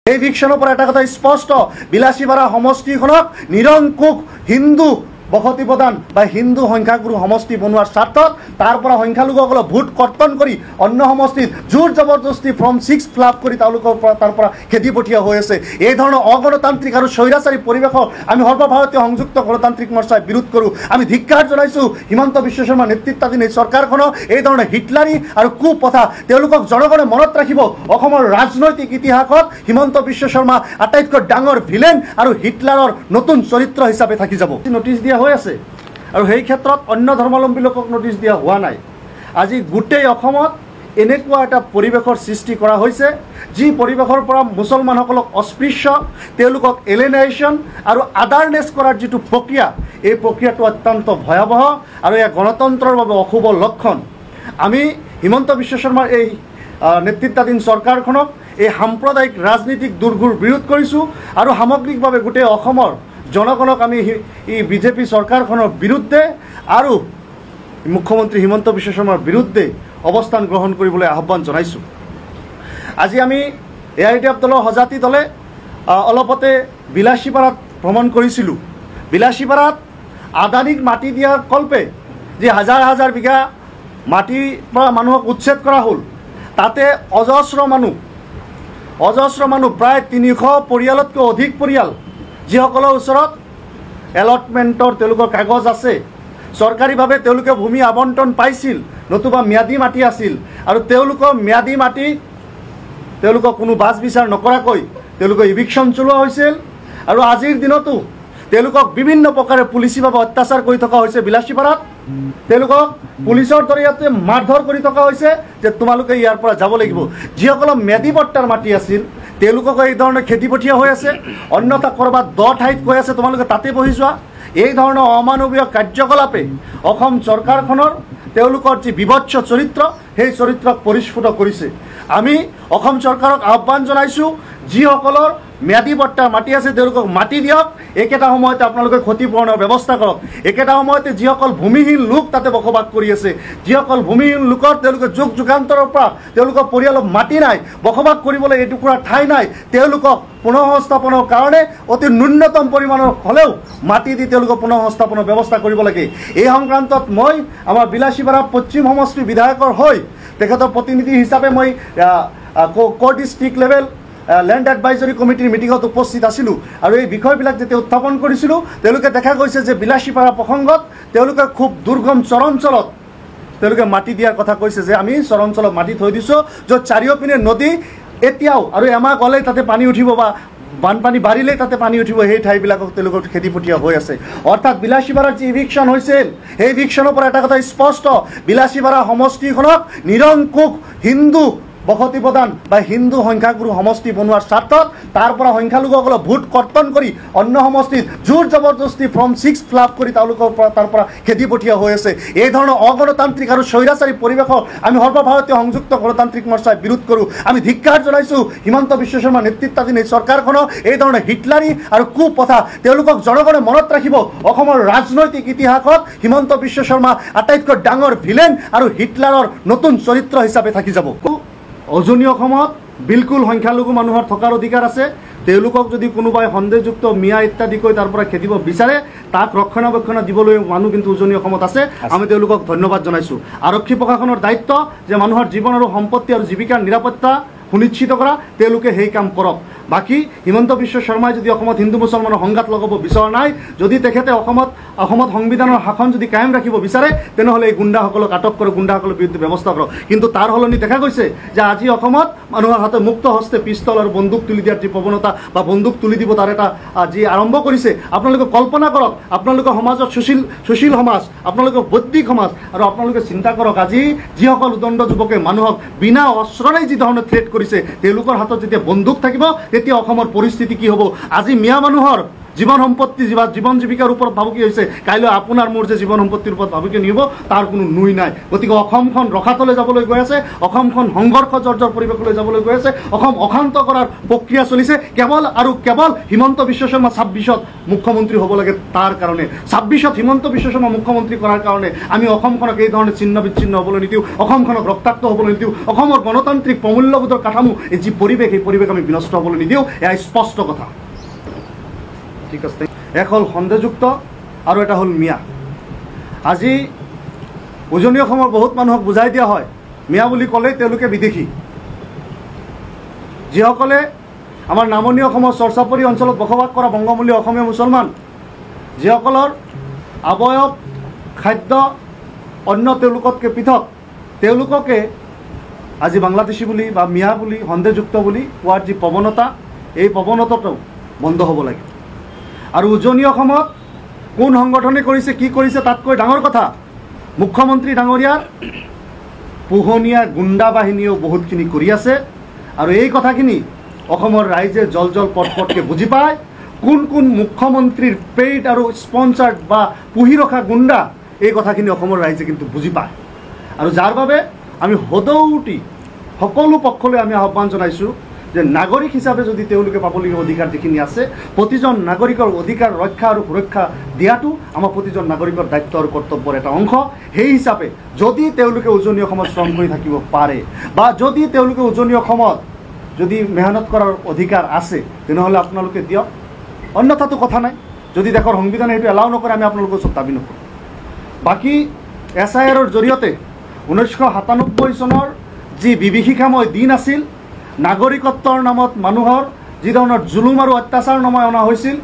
এই ভিক্ষণৰ পৰা এটা কথা স্পষ্ট, বিলাসীপাৰা সমষ্টিখনক নিৰংকুশ হিন্দু বসতি প্ৰদান বা হিন্দু সংখ্যাগুৰু সমষ্টি বনোৱাৰ স্বাৰ্থত তাৰ পৰা সংখ্যালঘুসকলক ভোট কৰ্তন কৰি অন্য সমষ্টিত জোৰ জবৰদস্তি ফৰ্ম 6 ফিল আপ কৰি তেওঁলোকৰ তাৰ পৰা খেদি পঠিওৱা হৈ আছে। এই ধৰণৰ অগণতান্ত্ৰিক আৰু স্বৈৰাচাৰী পৰিৱেশক আমি সৰ্বভাৰতীয় সংযুক্ত গণতান্ত্ৰিক মৰ্চাই বিৰোধ কৰোঁ। আমি ধিক্কাৰ জনাইছোঁ হিমন্ত বিশ্ব শৰ্মা নেতৃত্বাধীন এই চৰকাৰখনক। এই ধৰণৰ হিটলাৰী আৰু কুপ্ৰথা তেওঁলোকক জনগণে মনত ৰাখিব। অসমৰ ৰাজনৈতিক ইতিহাসত হিমন্ত বিশ্ব শৰ্মা আটাইতকৈ ডাঙৰ ভিলেন আৰু হিটলাৰৰ নতুন চৰিত্ৰ হিচাপে থাকি যাব। নটিচ দিয়া হৈ আছে আৰু সেই ক্ষেত্ৰত অন্য ধৰ্মাৱলম্বী লোকক নটিচ দিয়া হোৱা নাই। আজি গোটেই অসমত এনেকুৱা এটা পৰিৱেশৰ সৃষ্টি কৰা হৈছে যি পৰিৱেশৰ পৰা মুছলমানসকলক অস্পৃশ্য, তেওঁলোকক এলিয়েনেশ্যন আৰু আদাৰনেছ কৰাৰ যিটো প্ৰক্ৰিয়া, এই প্ৰক্ৰিয়াটো অত্যন্ত ভয়াৱহ আৰু এয়া গণতন্ত্ৰৰ বাবে অশুভ লক্ষণ। আমি হিমন্ত বিশ্ব শৰ্মাৰ এই নেতৃত্বাধীন চৰকাৰখনক এই সাম্প্ৰদায়িক ৰাজনীতিক দুৰ্গুৰ বিৰোধ কৰিছোঁ আৰু সামগ্ৰিকভাৱে গোটেই অসমৰ জনগণক আমি এই বিজেপি চৰকাৰখনৰ বিৰুদ্ধে আৰু মুখ্যমন্ত্ৰী হিমন্ত বিশ্ব শৰ্মাৰ বিৰুদ্ধে অৱস্থান গ্ৰহণ কৰিবলৈ আহ্বান জনাইছোঁ। আজি আমি এআইডিএফ দলৰ সজাতি দলে অলপতে বিলাসীপাৰাত ভ্ৰমণ কৰিছিলোঁ। বিলাসীপাৰাত আদানীক মাটি দিয়াৰ কল্পে যি হাজাৰ হাজাৰ বিঘা মাটিৰ পৰা মানুহক উচ্ছেদ কৰা হ'ল, তাতে অজস্ৰ মানুহ প্ৰায় 300 পৰিয়ালতকৈ অধিক পৰিয়াল যিসকলৰ ওচৰত এলটমেণ্টৰ তেওঁলোকৰ কাগজ আছে, চৰকাৰীভাৱে তেওঁলোকে ভূমি আবণ্টন পাইছিল, নতুবা ম্যাদী মাটি আছিল আৰু তেওঁলোকৰ ম্যাদী মাটি তেওঁলোকক কোনো বাছ বিচাৰ নকৰাকৈ তেওঁলোকৰ ইভিকশ্যন চলোৱা হৈছিল আৰু আজিৰ দিনতো তেওঁলোকক বিভিন্ন প্ৰকাৰে পুলিচীভাৱে অত্যাচাৰ কৰি থকা হৈছে। বিলাসীপাৰাত তেওঁলোকক পুলিচৰ জৰিয়তে মাৰধৰ কৰি থকা হৈছে যে তোমালোকে ইয়াৰ পৰা যাব লাগিব। যিসকলৰ ম্যাদী পট্টাৰ মাটি আছিল তেওঁলোকক এই ধৰণে খেদি পঠিওৱা হৈ আছে, অন্যথা ক'ৰবাত দ ঠাইত কৈ আছে তোমালোকে তাতে বহি যোৱা। এই ধৰণৰ অমানৱীয় কাৰ্যকলাপে অসম চৰকাৰখনৰ তেওঁলোকৰ যি বিভৎস চৰিত্ৰ, সেই চৰিত্ৰক পৰিস্ফুট কৰিছে। আমি অসম চৰকাৰক আহ্বান জনাইছোঁ, যিসকলৰ ম্যাদী পট্টাৰ মাটি আছে তেওঁলোকক মাটি দিয়ক, একেটা সময়তে আপোনালোকে ক্ষতিপূৰণৰ ব্যৱস্থা কৰক। একেটা সময়তে যিসকল ভূমিহীন লোক তাতে বসবাস কৰি আছে, যিসকল ভূমিহীন লোকৰ তেওঁলোকে যুগ যুগান্তৰৰ পৰা তেওঁলোকৰ পৰিয়ালৰ মাটি নাই, বসবাস কৰিবলৈ এটুকুৰা ঠাই নাই, তেওঁলোকক পুনঃসংস্থাপনৰ কাৰণে অতি ন্যূনতম পৰিমাণৰ হ'লেও মাটি দি তেওঁলোকক পুনঃসংস্থাপনৰ ব্যৱস্থা কৰিব লাগে। এই সংক্ৰান্তত মই আমাৰ বিলাসীপাৰা পশ্চিম সমষ্টিৰ বিধায়কৰ হৈ তেখেতৰ প্ৰতিনিধি হিচাপে মই ক' ডিষ্ট্ৰিক্ট লেভেল লেণ্ড এডভাইজৰী কমিটিৰ মিটিঙত উপস্থিত আছিলোঁ আৰু এই বিষয়বিলাক যেতিয়া উত্থাপন কৰিছিলোঁ, তেওঁলোকে দেখা গৈছে যে বিলাসীপাৰা প্ৰসংগত তেওঁলোকে খুব দুৰ্গম চৰাঞ্চলত তেওঁলোকে মাটি দিয়াৰ কথা কৈছে যে আমি চৰাঞ্চলত মাটি থৈ দিছোঁ য'ত চাৰিওপিনে নদী, এতিয়াও আৰু এমাহ গ'লেই তাতে পানী উঠিব বা বানপানী বাঢ়িলেই তাতে পানী উঠিব, সেই ঠাইবিলাকক তেওঁলোকক খেদি পঠিওৱা হৈ আছে। অৰ্থাৎ বিলাসীপাৰাৰ যি ইভিকশ্যন হৈছিল, সেই ইভিকশ্যনৰ পৰা এটা কথা স্পষ্ট, বিলাসীপাৰা সমষ্টিখনক নিৰংকুশ হিন্দু বসতি প্ৰদান বা হিন্দু সংখ্যাগুৰু সমষ্টি বনোৱাৰ স্বাৰ্থত তাৰ পৰা সংখ্যালঘুসকলক ভোট কৰ্তন কৰি অন্য সমষ্টিত জোৰ জবৰদস্তি ফৰ্ম 6 ফিল আপ কৰি তেওঁলোকৰ তাৰ পৰা খেদি পঠিওৱা হৈ আছে। এই ধৰণৰ অগণতান্ত্ৰিক আৰু স্বৈৰাচাৰী পৰিৱেশক আমি সৰ্বভাৰতীয় সংযুক্ত গণতান্ত্ৰিক মৰ্চাই বিৰোধ কৰোঁ। আমি ধিক্কাৰ জনাইছোঁ হিমন্ত বিশ্ব শৰ্মা নেতৃত্বাধীন এই চৰকাৰখনক। এই ধৰণৰ হিটলাৰী আৰু কুপ্ৰথা তেওঁলোকক জনগণে মনত ৰাখিব। অসমৰ ৰাজনৈতিক ইতিহাসত হিমন্ত বিশ্ব শৰ্মা আটাইতকৈ ডাঙৰ ভিলেন আৰু হিটলাৰৰ নতুন চৰিত্ৰ হিচাপে থাকি যাব। উজনি অসমত বিলকুল সংখ্যালঘু মানুহৰ থকাৰ অধিকাৰ আছে। তেওঁলোকক যদি কোনোবাই সন্দেহযুক্ত মিয়া ইত্যাদি কৈ তাৰ পৰা খেদিব বিচাৰে, তাক ৰক্ষণাবেক্ষণ দিবলৈ মানুহ কিন্তু উজনি অসমত আছে। আমি তেওঁলোকক ধন্যবাদ জনাইছোঁ। আৰক্ষী প্ৰশাসনৰ দায়িত্ব যে মানুহৰ জীৱন আৰু সম্পত্তি আৰু জীৱিকাৰ নিৰাপত্তা সুনিশ্চিত কৰা, তেওঁলোকে সেই কাম কৰক। বাকী হিমন্ত বিশ্ব শৰ্মাই যদি অসমত হিন্দু মুছলমানৰ সংঘাত লগাব বিচৰা নাই, যদি তেখেতে অসমত সংবিধানৰ শাসন যদি কায়েম ৰাখিব বিচাৰে, তেনেহ'লে এই গুণ্ডাসকলক আটক কৰক, গুণ্ডাসকলৰ বিৰুদ্ধে ব্যৱস্থা কৰক। কিন্তু তাৰ সলনি দেখা গৈছে যে আজি অসমত মানুহৰ হাতে মুক্ত হস্তে পিষ্টল আৰু বন্দুক তুলি দিয়াৰ যি প্ৰৱণতা বা বন্দুক তুলি দিব তাৰ এটা যি আৰম্ভ কৰিছে, আপোনালোকে কল্পনা কৰক। আপোনালোকৰ সমাজত সুশীল সমাজ, আপোনালোকৰ বৌদ্ধিক সমাজ, আৰু আপোনালোকে চিন্তা কৰক আজি যিসকল উদণ্ড যুৱকে মানুহক বিনা অস্ত্ৰৰে যি ধৰণে থ্ৰেট কৰিছে, তেওঁলোকৰ হাতত যেতিয়া বন্দুক থাকিব তেতিয়া অসমৰ পৰিস্থিতি কি হ'ব। আজি মিয়া মানুহৰ জীৱন সম্পত্তি জীৱন জীৱিকাৰ ওপৰত ভাবুকি হৈছে, কাইলৈ আপোনাৰ মোৰ যে জীৱন সম্পত্তিৰ ওপৰত ভাবুকি নিব তাৰ কোনো নুই নাই। গতিকে অসমখন ৰখাতলৈ যাবলৈ গৈ আছে, অসমখন সংঘৰ্ষ জৰ্জৰ পৰিৱেশলৈ যাবলৈ গৈ আছে, অসম অশান্ত কৰাৰ প্ৰক্ৰিয়া চলিছে কেৱল আৰু কেৱল হিমন্ত বিশ্ব শৰ্মা ২৬ত মুখ্যমন্ত্ৰী হ'ব লাগে তাৰ কাৰণে। ২৬ত হিমন্ত বিশ্ব শৰ্মা মুখ্যমন্ত্ৰী কৰাৰ কাৰণে আমি অসমখনক এই ধৰণে ছিন্ন বিচ্ছিন্ন হ'বলৈ নিদিওঁ, অসমখনক ৰক্তাক্ত হ'বলৈ নিদিওঁ, অসমৰ গণতান্ত্ৰিক প্ৰমূল্যবোধৰ কাঠামো এই যি পৰিৱেশ, এই পৰিৱেশ আমি বিনষ্ট হ'বলৈ নিদিওঁ। এয়া স্পষ্ট কথা। ঠিক আছে, এক হ'ল সন্দেহযুক্ত আৰু এটা হ'ল মিয়া। আজি উজনি অসমৰ বহুত মানুহক বুজাই দিয়া হয়, মিয়া বুলি ক'লেই তেওঁলোকে বিদেশী। যিসকলে আমাৰ নামনি অসমৰ চৰ্চাপৰী অঞ্চলত বসবাস কৰা বংগমূলীয় অসমীয়া মুছলমান, যিসকলৰ অৱয়ব খাদ্য অন্য তেওঁলোকতকৈ পৃথক, তেওঁলোককে আজি বাংলাদেশী বুলি বা মিয়া বুলি সন্দেহযুক্ত বুলি কোৱাৰ যি প্ৰৱণতা, এই প্ৰৱণতাটো বন্ধ হ'ব লাগে। আৰু উজনি অসমত কোন সংগঠনে কৰিছে, কি কৰিছে, তাতকৈ ডাঙৰ কথা মুখ্যমন্ত্ৰী ডাঙৰীয়াৰ পোহনীয়া গুণ্ডা বাহিনীয়েও বহুতখিনি কৰি আছে। আৰু এই কথাখিনি অসমৰ ৰাইজে জল পটকৈ বুজি পায়। কোন কোন মুখ্যমন্ত্ৰীৰ পেইড আৰু স্পনচাৰ্ড বা পুহি ৰখা গুণ্ডা, এই কথাখিনি অসমৰ ৰাইজে কিন্তু বুজি পায়। আৰু যাৰ বাবে আমি সদৌতি সকলো পক্ষলৈ আমি আহ্বান জনাইছোঁ যে নাগৰিক হিচাপে যদি তেওঁলোকে পাবলগীয়া অধিকাৰ যিখিনি আছে, প্ৰতিজন নাগৰিকৰ অধিকাৰ ৰক্ষা আৰু সুৰক্ষা দিয়াটো আমাৰ প্ৰতিজন নাগৰিকৰ দায়িত্ব আৰু কৰ্তব্যৰ এটা অংশ। সেই হিচাপে যদি তেওঁলোকে উজনি অসমত শ্ৰম কৰি থাকিব পাৰে বা যদি তেওঁলোকে উজনি অসমত যদি মেহনত কৰাৰ অধিকাৰ আছে, তেনেহ'লে আপোনালোকে দিয়ক, অন্যথাতো কথা নাই। যদি দেশৰ সংবিধানে সেইটো এলাও নকৰে, আমি আপোনালোকৰ ওচৰত দাবী নকৰোঁ। বাকী SIRৰ জৰিয়তে 1997 চনৰ যি বিভীষিকাময় দিন আছিল, নাগৰিকত্বৰ নামত মানুহৰ যি ধৰণৰ জুলুম আৰু অত্যাচাৰ নমাই অনা হৈছিল,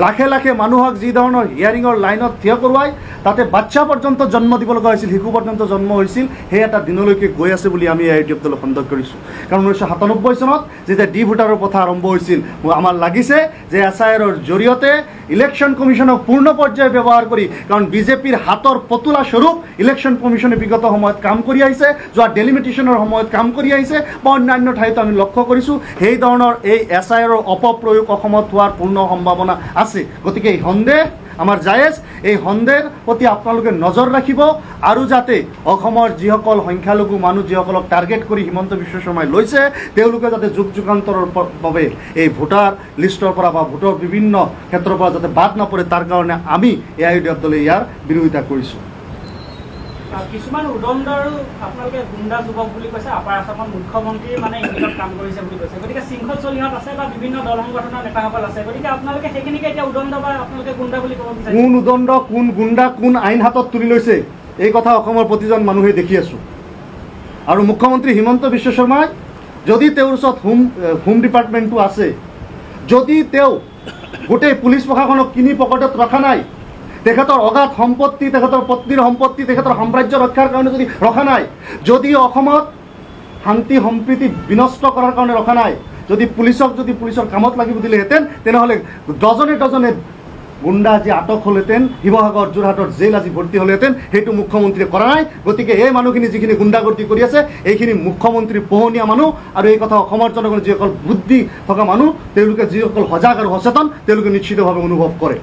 লাখে লাখে মানুহক যি ধৰণৰ হিয়াৰিঙৰ লাইনত থিয় কৰোৱাই তাতে বাচ্চা পৰ্যন্ত জন্ম দিব লগা হৈছিল, শিশু পৰ্যন্ত জন্ম হৈছিল, সেই এটা দিনলৈকে গৈ আছে বুলি আমি AITF দলে সন্দেহ কৰিছোঁ। কাৰণ 1997 চনত যেতিয়া ডি ভোটাৰৰ কথা আৰম্ভ হৈছিল, আমাৰ লাগিছে যে SIRৰ জৰিয়তে ইলেকশ্যন কমিশ্যনক পূৰ্ণ পৰ্যায়ে ব্যৱহাৰ কৰি, কাৰণ বিজেপিৰ হাতৰ পতুলা স্বৰূপ ইলেকশ্যন কমিশ্যনে বিগত সময়ত কাম কৰি আহিছে, যোৱা ডেলিমিটেশ্যনৰ সময়ত কাম কৰি আহিছে বা অন্যান্য ঠাইতো আমি লক্ষ্য কৰিছোঁ। সেই ধৰণৰ এই SIRৰ অপপ্ৰয়োগ অসমত হোৱাৰ পূৰ্ণ সম্ভাৱনা আছে। গতিকে এই সন্দেহ আমাৰ জায়েজ, এই সন্দেহৰ প্ৰতি আপোনালোকে নজৰ ৰাখিব আৰু যাতে অসমৰ যিসকল সংখ্যালঘু মানুহ যিসকলক টাৰ্গেট কৰি হিমন্ত বিশ্ব শৰ্মাই লৈছে, তেওঁলোকে যাতে যুগ যুগান্তৰৰ বাবে এই ভোটাৰ লিষ্টৰ পৰা বা ভোটৰ বিভিন্ন ক্ষেত্ৰৰ পৰা যাতে বাদ নপৰে, তাৰ কাৰণে আমি AITF দলে ইয়াৰ বিৰোধিতা কৰিছোঁ। কিছুমান উদণ্ড আৰু আপোনালোকে গুণ্ডা যুৱক বুলি কৈছে, আপাৰ আছামত মুখ্যমন্ত্ৰীৰ মানে ইংগিতত কাম কৰিছে বুলি কৈছে। গতিকে শৃংখল চলিহঁত আছে বা বিভিন্ন দল সংগঠনৰ নেতাসকল আছে, গতিকে আপোনালোকে সেইখিনিকে এতিয়া উদণ্ড বা আপোনালোকে গুণ্ডা বুলি ক'ব বিচাৰে। কোন উদণ্ড, কোন গুণ্ডা, কোন আইন হাতত তুলি লৈছে, এই কথা অসমৰ প্ৰতিজন মানুহে দেখি আছোঁ। আৰু মুখ্যমন্ত্ৰী হিমন্ত বিশ্ব শৰ্মাই যদি তেওঁৰ ওচৰত হোম ডিপাৰ্টমেণ্টটো আছে, যদি তেওঁ গোটেই পুলিচ প্ৰশাসনক কিনি পকেটত ৰখা নাই, তেখেতৰ অগাধ সম্পত্তি, তেখেতৰ পত্নীৰ সম্পত্তি, তেখেতৰ সাম্ৰাজ্য ৰক্ষাৰ কাৰণে যদি ৰখা নাই, যদি অসমত শান্তি সম্প্ৰীতি বিনষ্ট কৰাৰ কাৰণে ৰখা নাই, যদি পুলিচৰ কামত লাগিব দিলেহেঁতেন, তেনেহ'লে ডজনে ডজনে গুণ্ডা আজি আটক হ'লহেঁতেন, শিৱসাগৰ যোৰহাটৰ জেল আজি ভৰ্তি হ'লহেঁতেন। সেইটো মুখ্যমন্ত্ৰীয়ে কৰা নাই। গতিকে এই মানুহখিনি যিখিনি গুণ্ডাগৰ্দি কৰি আছে, এইখিনি মুখ্যমন্ত্ৰীৰ পোহনীয়া মানুহ। আৰু এই কথা অসমৰ জনগণে যিসকল বুদ্ধি থকা মানুহ, তেওঁলোকে যিসকল সজাগ আৰু সচেতন, তেওঁলোকে নিশ্চিতভাৱে অনুভৱ কৰে।